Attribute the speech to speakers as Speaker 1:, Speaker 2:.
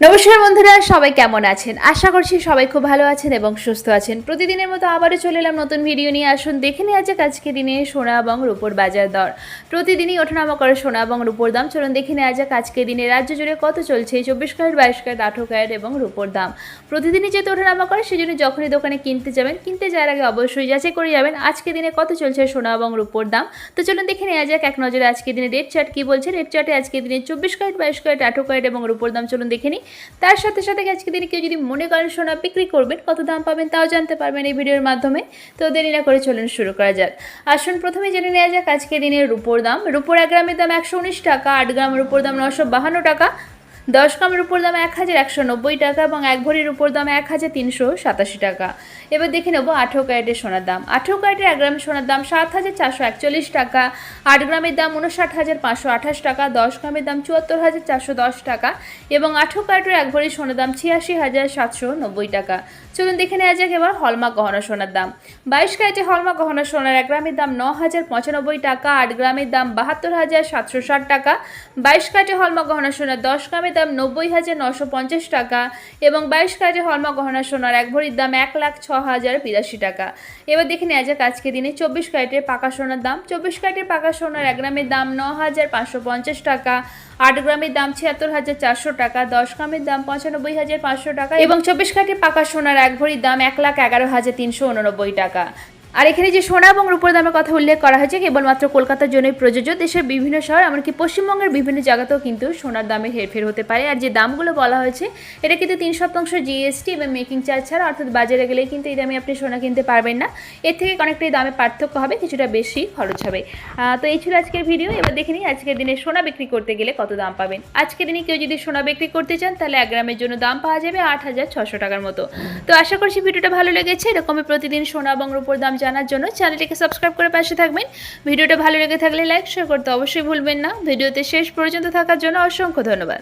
Speaker 1: নমস্কার বন্ধুরা, সবাই কেমন আছেন? আশা করছি সবাই খুব ভালো আছেন এবং সুস্থ আছেন। প্রতিদিনের মতো আবারও চলে এলাম নতুন ভিডিও নিয়ে। আসুন দেখে নেওয়া যাক আজকে দিনে সোনা এবং রূপোর বাজার দর। প্রতিদিনই ওঠানামা করে সোনা এবং রূপোর দাম। চলুন দেখে নেওয়া যাক আজকে দিনে রাজ্য জুড়ে কত চলছে 24 ক্যারেট, 22 ক্যারেট, 18 ক্যারেট এবং রূপোর দাম। প্রতিদিনই যেহেতু ওঠানামা করে সেজন্য যখনই দোকানে কিনতে যাবেন, কিনতে যাওয়ার আগে অবশ্যই যাচাই করে যাবেন আজকে দিনে কত চলছে সোনা এবং রূপোর দাম। তো চলুন দেখে নেওয়া যাক এক নজরে আজকে দিনে রেট চার্ট কী বলছে। রেট চার্টে আজকে দিনে 24 ক্যারেট, 22 ক্যারেট, 18 ক্যারেট এবং রূপোর দাম চলুন দেখে নিই। তার সাথে সাথে আজকে দিনে কেউ যদি মনে করেন সোনা বিক্রি করবেন, কত দাম পাবেন তাও জানতে পারবেন এই ভিডিওর মাধ্যমে। তো দেরি না করে চলুন শুরু করা যাক। আসুন প্রথমে জেনে নেওয়া যাক আজকে দিনের রূপোর দাম। রূপোর 1 গ্রামের দাম 119 টাকা, 8 গ্রাম রূপোর দাম 952 টাকা, 10 গ্রামের উপর দাম 1190 টাকা এবং 1 ভরির উপর দাম 1387 টাকা। এবার দেখে নেব 18 ক্যারেটের সোনার দাম। 18 ক্যারেটের 1 গ্রামের সোনার দাম 7441 টাকা, 8 গ্রামের দাম 59528 টাকা, 10 গ্রামের দাম 74410 টাকা এবং 18 ক্যারেটের 1 ভরির সোনার দাম 86790 টাকা। চলুন দেখে নেওয়া যাক এবার হলমার্ক গহনা সোনার দাম। 22 ক্যারেটের হলমার্ক গহনা সোনার 1 গ্রামের দাম 9095 টাকা, 8 গ্রামের দাম 72760 টাকা, 22 ক্যারেটের হলমার্ক গহনা সোনার 10 গ্রামের দাম 90,950 টাকা এবং 22 ক্যারেটের হলমার্ক গহনা সোনার 1 ভরির দাম 1,06,082 টাকা। এবার দেখে নেওয়া যাক আজকে দিনে 24 ক্যারেটের পাকা সোনার দাম। 24 ক্যারেটের পাকা সোনার 1 গ্রামের দাম 9,550 টাকা, 8 গ্রামের দাম 76,400 টাকা, 10 গ্রামের দাম 95,500 টাকা এবং 24 ক্যারেটের পাকা সোনার 1 ভরির দাম 1,11,389 টাকা। আর এখানে যে সোনা এবং রূপোর দামের কথা উল্লেখ করা হয়েছে কেবলমাত্র কলকাতার জন্যই প্রযোজ্য। দেশের বিভিন্ন শহর এমনকি পশ্চিমবঙ্গের বিভিন্ন জায়গাতেও কিন্তু সোনার দামে হেরফের হতে পারে। আর যে দামগুলো বলা হয়েছে এটা কিন্তু 3% জিএসটি এবং মেকিং চার্জ ছাড়া, অর্থাৎ বাজারে গেলেই কিন্তু এই দামে আপনি সোনা কিনতে পারবেন না। এর থেকে অনেকটাই দামে পার্থক্য হবে, কিছুটা বেশি খরচ হবে। তো এই ছিল আজকের ভিডিও। এবার দেখে নিই আজকের দিনে সোনা বিক্রি করতে গেলে কত দাম পাবেন। আজকের দিনে কেউ যদি সোনা বিক্রি করতে চান তাহলে 1 গ্রামের জন্য দাম পাওয়া যাবে 8600 টাকার মতো। তো আশা করছি ভিডিওটা ভালো লেগেছে। এরকমই প্রতিদিন সোনা এবং রূপোর দাম জানার জন্য চ্যানেলটিকে সাবস্ক্রাইব করে পাশে থাকবেন। ভিডিওটা ভালো লেগে থাকলে লাইক শেয়ার করতে অবশ্যই ভুলবেন না। ভিডিওতে শেষ পর্যন্ত থাকার জন্য অসংখ্য ধন্যবাদ।